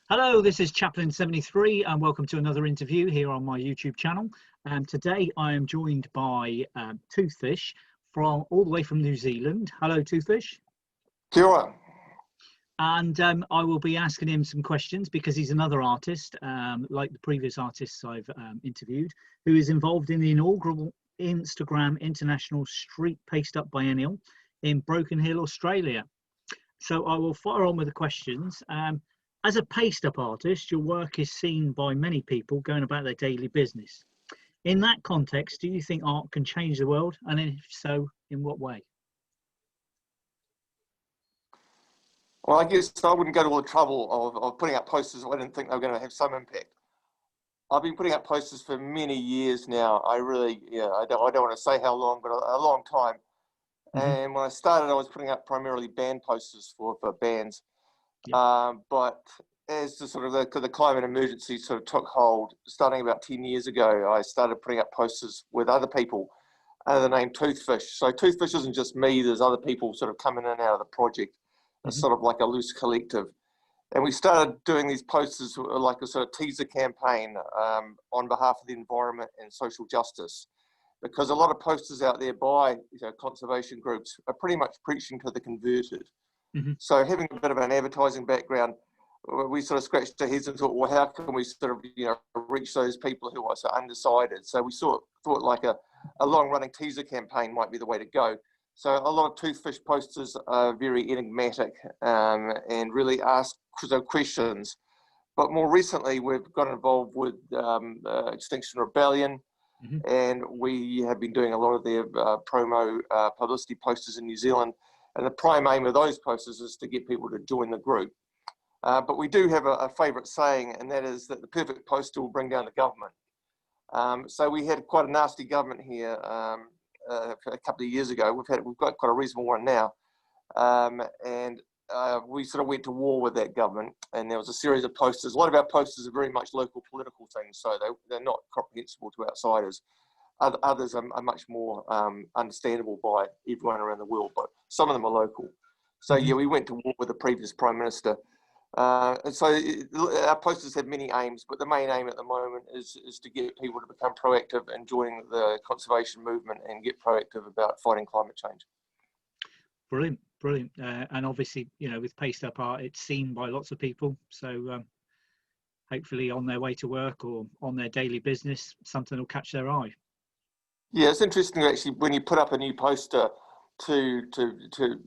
Hello, this is Chaplain73 and welcome to another interview here on my YouTube channel. Today I am joined by Toothfish from all the way from New Zealand. Hello, Toothfish. Kia ora. And I will be asking him some questions because he's another artist, like the previous artists I've interviewed, who is involved in the inaugural Instagram International Street Paste-Up Biennial in Broken Hill, Australia. So I will fire on with the questions. As a paste-up artist, your work is seen by many people going about their daily business. In that context, do you think art can change the world? And if so, in what way? Well, I guess I wouldn't go to all the trouble of putting up posters if I didn't think they were going to have some impact. I've been putting up posters for many years now. I don't want to say how long, but a long time. Mm-hmm. And when I started, I was putting up primarily band posters for bands. Yep. But as the climate emergency sort of took hold, starting about 10 years ago, I started putting up posters with other people under the name Toothfish. So Toothfish isn't just me, there's other people sort of coming in and out of the project. It's sort of like a loose collective. And we started doing these posters like a sort of teaser campaign on behalf of the environment and social justice. Because a lot of posters out there by conservation groups are pretty much preaching to the converted. Mm-hmm. So having a bit of an advertising background, we sort of scratched our heads and thought, well, how can we sort of reach those people who are so undecided? So we thought like a long-running teaser campaign might be the way to go. So a lot of Toothfish posters are very enigmatic and really ask questions. But more recently, we've got involved with Extinction Rebellion, mm-hmm. and we have been doing a lot of their promo publicity posters in New Zealand. And the prime aim of those posters is to get people to join the group. But we do have a favourite saying, and that is that the perfect poster will bring down the government. So we had quite a nasty government here a couple of years ago. We've got quite a reasonable one now. And we sort of went to war with that government, and there was a series of posters. A lot of our posters are very much local political things, so they're not comprehensible to outsiders. Others are much more understandable by everyone around the world, but some of them are local. So yeah, we went to war with the previous Prime Minister. And so our posters have many aims, but the main aim at the moment is to get people to become proactive and join the conservation movement and get proactive about fighting climate change. Brilliant, brilliant. And obviously, with paste-up art, it's seen by lots of people. So hopefully on their way to work or on their daily business, something will catch their eye. Yeah, it's interesting actually when you put up a new poster to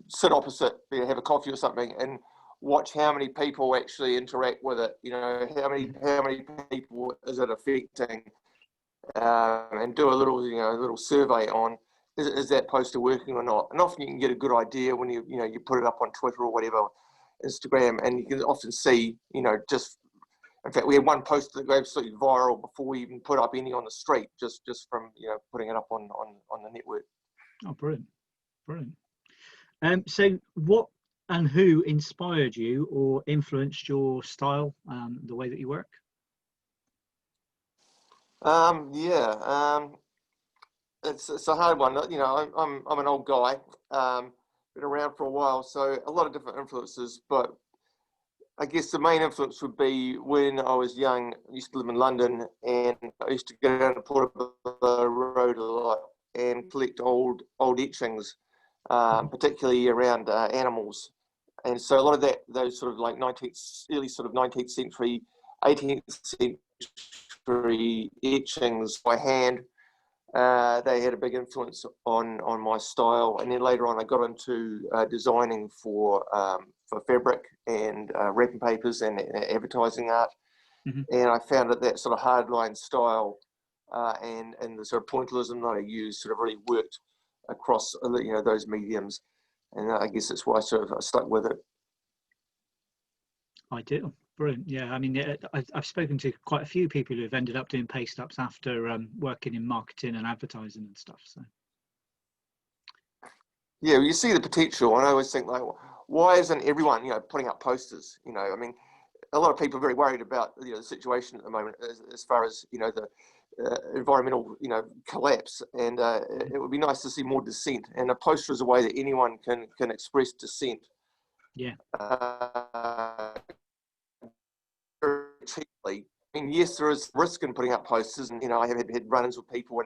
sit opposite, have a coffee or something, and watch how many people actually interact with it. How many people is it affecting, and do a little survey on is that poster working or not. And often you can get a good idea when you put it up on Twitter or whatever, Instagram, and you can often see in fact, we had one poster that went absolutely viral before we even put up any on the street, just from putting it up on the network. Oh, brilliant, brilliant. So what and who inspired you or influenced your style, the way that you work? It's a hard one. I'm an old guy, been around for a while, so a lot of different influences, but I guess the main influence would be when I was young. I used to live in London, and I used to go down to Portobello Road a lot and collect old etchings, particularly around animals. And so a lot of those sort of like early sort of 19th century, 18th century etchings by hand, they had a big influence on my style. And then later on, I got into designing for fabric and wrapping papers and advertising art. Mm-hmm. And I found that sort of hardline style and the sort of pointillism that I used sort of really worked across those mediums. And I guess that's why I sort of stuck with it. Ideal. Brilliant. Yeah, I mean, I've spoken to quite a few people who have ended up doing paste-ups after working in marketing and advertising and stuff. So. Yeah, you see the potential, and I always think, like, why isn't everyone, putting up posters? I mean, a lot of people are very worried about the situation at the moment as far as the environmental collapse, and it would be nice to see more dissent. And a poster is a way that anyone can express dissent. Yeah. And yes, there is risk in putting up posters, and I have had run-ins with people,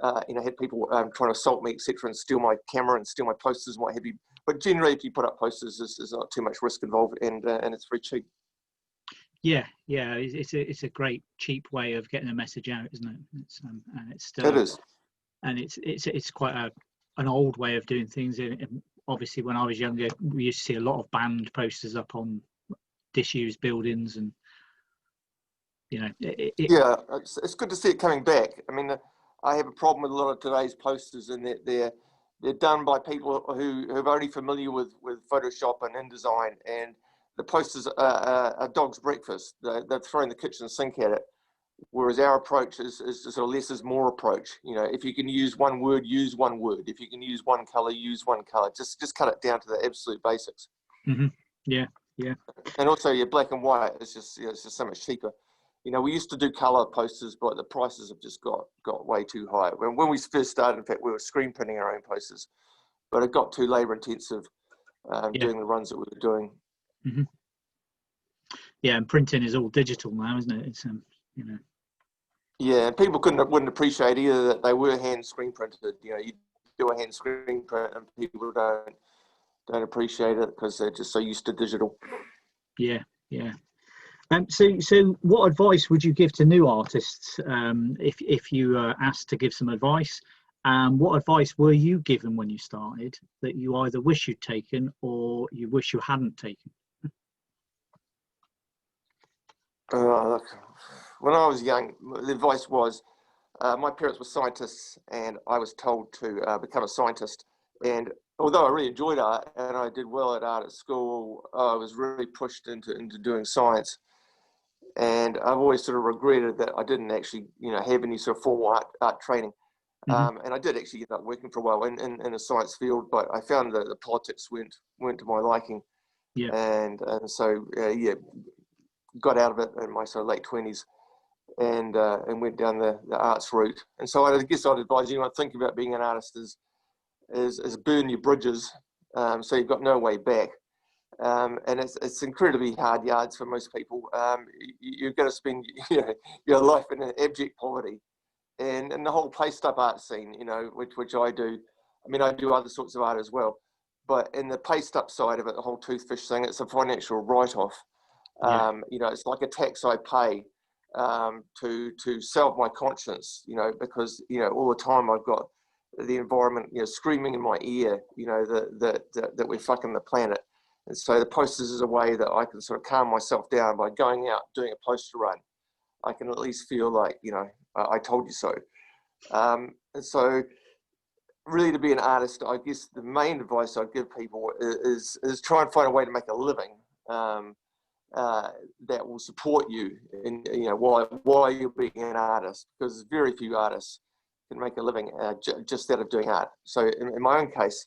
and had people trying to assault me, etc., and steal my camera and steal my posters and what have you. But generally, if you put up posters, there's not too much risk involved, and it's very cheap. Yeah, it's a great cheap way of getting a message out, isn't it? It is. And it's quite an old way of doing things. And obviously, when I was younger, we used to see a lot of banned posters up on disused buildings, and yeah, it's good to see it coming back. I mean, I have a problem with a lot of today's posters, in that they're done by people who are only familiar with Photoshop and InDesign, and the posters are a dog's breakfast. They're throwing the kitchen sink at it, whereas our approach is sort of less is more approach. If you can use one word, use one word. If you can use one color, use one color. Just cut it down to the absolute basics. Mm-hmm. Yeah. And also, black and white is just it's just so much cheaper. We used to do color posters, but the prices have just got way too high. When we first started, in fact, we were screen printing our own posters, but it got too labor intensive doing the runs that we were doing. Mm-hmm. Yeah, and printing is all digital now, isn't it? It's Yeah, and people wouldn't appreciate either that they were hand screen printed. You do a hand screen print, and people don't appreciate it because they're just so used to digital. Yeah. So what advice would you give to new artists if you asked to give some advice? What advice were you given when you started that you either wish you'd taken or you wish you hadn't taken? Look, when I was young, the advice was, my parents were scientists, and I was told to become a scientist. And although I really enjoyed art and I did well at art at school, I was really pushed into doing science. And I've always sort of regretted that I didn't actually, have any sort of formal art training. Mm-hmm. And I did actually end up working for a while in a science field, but I found that the politics weren't to my liking. Yeah. And so, got out of it in my sort of late 20s, and went down the arts route. And so I guess I'd advise anyone thinking about being an artist is burn your bridges, so you've got no way back. And it's incredibly hard yards for most people. You're going to spend your life in abject poverty, and the whole paste up art scene, which I do. I mean, I do other sorts of art as well, but in the paste up side of it, the whole Toothfish thing, it's a financial write-off. Yeah. It's like a tax I pay to salve my conscience, because all the time I've got the environment screaming in my ear, that we're fucking the planet. And so the posters is a way that I can sort of calm myself down by going out doing a poster run. I can at least feel like I told you so. And so really, to be an artist, I guess the main advice I'd give people is try and find a way to make a living that will support you in while you're being an artist, because very few artists can make a living just out of doing art. So in my own case,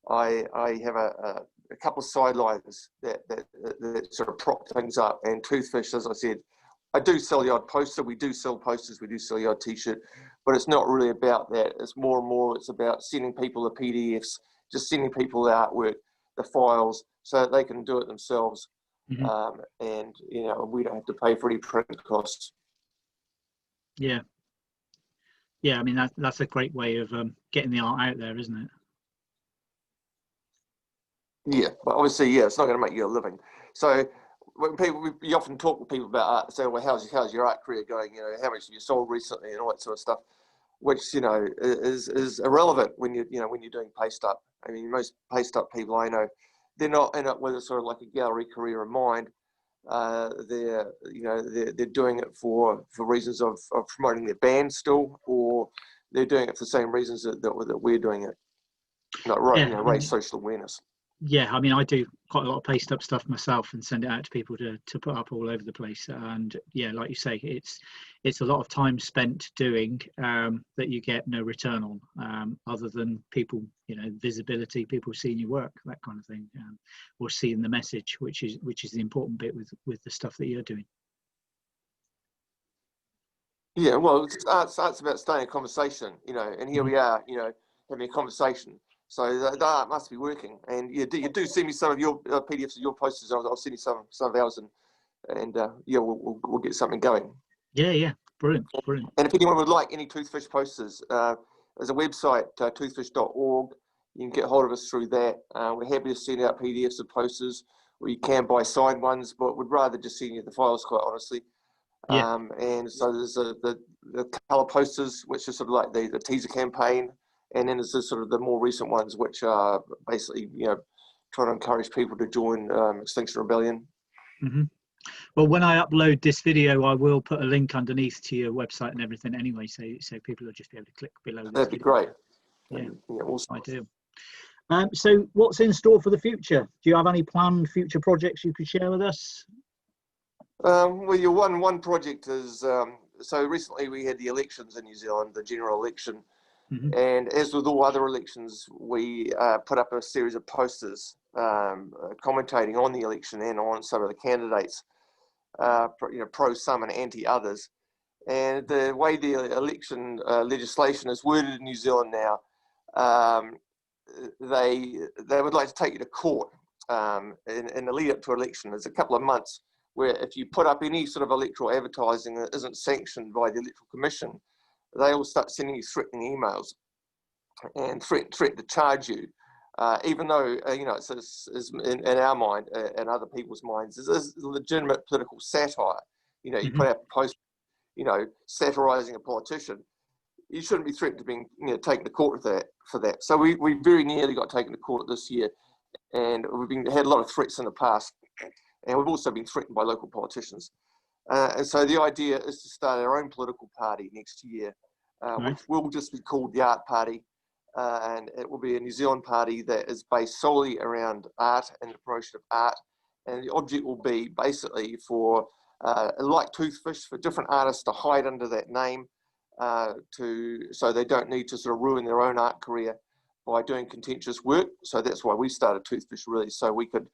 I have a couple of sidelines that sort of prop things up. And Toothfish, as I said, I do sell the odd poster. We do sell posters. We do sell the odd T-shirt, but it's not really about that. It's more and more. It's about sending people the PDFs, just sending people the artwork, the files, so that they can do it themselves. Mm-hmm. And we don't have to pay for any print costs. Yeah. I mean that's a great way of getting the art out there, isn't it? Yeah, but obviously, it's not going to make you a living. So when we often talk with people about art, say, well, how's your art career going? How much have you sold recently, and all that sort of stuff, which is irrelevant when you're doing paste up. I mean, most paste up people I know, they're not in it with a sort of like a gallery career in mind. They're doing it for reasons of promoting their band still, or they're doing it for the same reasons that we're doing it. Raise social awareness. Yeah, I mean, I do quite a lot of paste up stuff myself and send it out to people to put up all over the place. And yeah, like you say, it's a lot of time spent doing that you get no return on, other than people, visibility, people seeing your work, that kind of thing, or seeing the message, which is the important bit with the stuff that you're doing. Yeah, well, art's about staying in conversation, and here we are, having a conversation. So the art must be working. And you do send me some of your PDFs of your posters. I'll send you some of ours, and we'll get something going. Yeah, brilliant, brilliant. And if anyone would like any Toothfish posters, there's a website, toothfish.org. You can get hold of us through that. We're happy to send out PDFs of posters, or you can buy signed ones, but would rather just send you the files, quite honestly. Yeah. And so there's the colour posters, which are sort of like the teaser campaign, and then there's sort of the more recent ones, which are basically, trying to encourage people to join Extinction Rebellion. Mm-hmm. Well, when I upload this video, I will put a link underneath to your website and everything anyway, so people will just be able to click below this That'd be video. great. Yeah, awesome. I do. So what's in store for the future? Do you have any planned future projects you could share with us? Well, your one project is, so recently we had the elections in New Zealand, the general election. Mm-hmm. And as with all other elections, we put up a series of posters commentating on the election and on some of the candidates, pro some and anti others. And the way the election legislation is worded in New Zealand now, they would like to take you to court in the lead up to election. There's a couple of months where if you put up any sort of electoral advertising that isn't sanctioned by the Electoral Commission, they will start sending you threatening emails and threaten to charge you, even though it's in our mind and other people's minds, is legitimate political satire. You Mm-hmm. put out a post, satirizing a politician. You shouldn't be threatened to being taken to court for that. So we very nearly got taken to court this year, and we've had a lot of threats in the past, and we've also been threatened by local politicians. And so the idea is to start our own political party next year, which will just be called the Art Party. And it will be a New Zealand party that is based solely around art and the promotion of art. And the object will be basically for, like Toothfish, for different artists to hide under that name, so they don't need to sort of ruin their own art career by doing contentious work. So that's why we started Toothfish, really, so we could,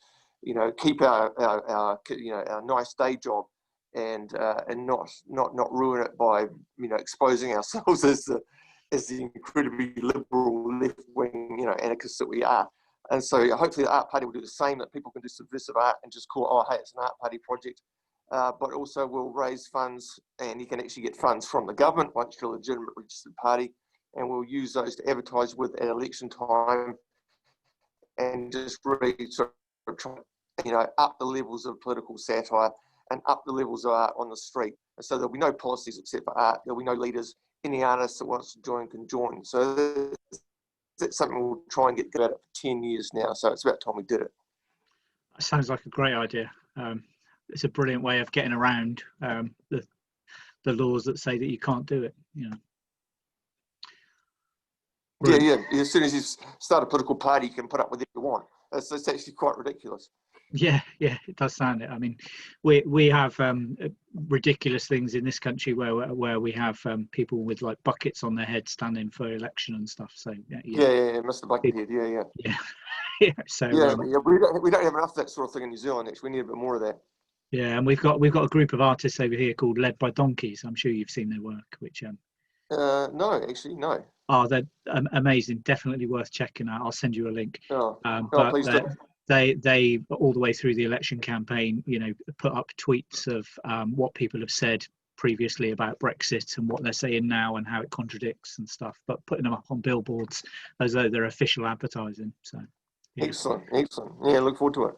keep our nice day job and not ruin it by exposing ourselves as the incredibly liberal left-wing anarchists that we are. And so hopefully the Art Party will do the same, that people can do subversive art and just call it, hey, it's an Art Party project. But also we'll raise funds, and you can actually get funds from the government once you're a legitimate registered party, and we'll use those to advertise with at election time and just really sort of try, up the levels of political satire and up the levels of art on the street. And so there'll be no policies except for art. There'll be no leaders. Any artist that wants to join can join. So that's something we'll try and get good at it for 10 years now. So it's about time we did it. That sounds like a great idea. It's a brilliant way of getting around the laws that say that you can't do it. Yeah. As soon as you start a political party, you can put up with it you want. It's actually quite ridiculous. Yeah, it does sound it. I mean, we have ridiculous things in this country where we have people with like buckets on their head standing for election and stuff. So yeah, Mr. Buckethead, yeah. Yeah. So we don't have enough of that sort of thing in New Zealand. Actually, we need a bit more of that. Yeah, and we've got a group of artists over here called Led by Donkeys. I'm sure you've seen their work, which no. Oh, they're amazing. Definitely worth checking out. I'll send you a link. But please do. They all the way through the election campaign, put up tweets of what people have said previously about Brexit and what they're saying now and how it contradicts and stuff, but putting them up on billboards as though they're official advertising. So yeah. Excellent. Yeah, look forward to it.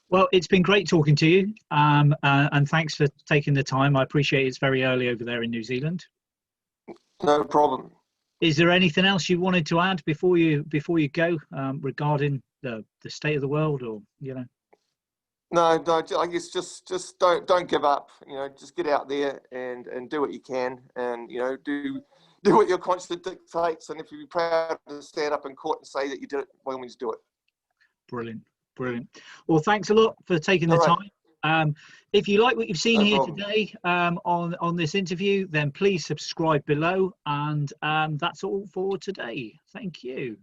Well, it's been great talking to you, and thanks for taking the time. I appreciate it's very early over there in New Zealand. No problem. Is there anything else you wanted to add before you go regarding the state of the world, or No, I guess just don't give up. Just get out there and do what you can, and do what your conscience dictates. And if you're proud to stand up in court and say that you did it, by all means do it. Brilliant. Well, thanks a lot for taking the time. If you like what you've seen here today on this interview, then please subscribe below, and that's all for today. Thank you.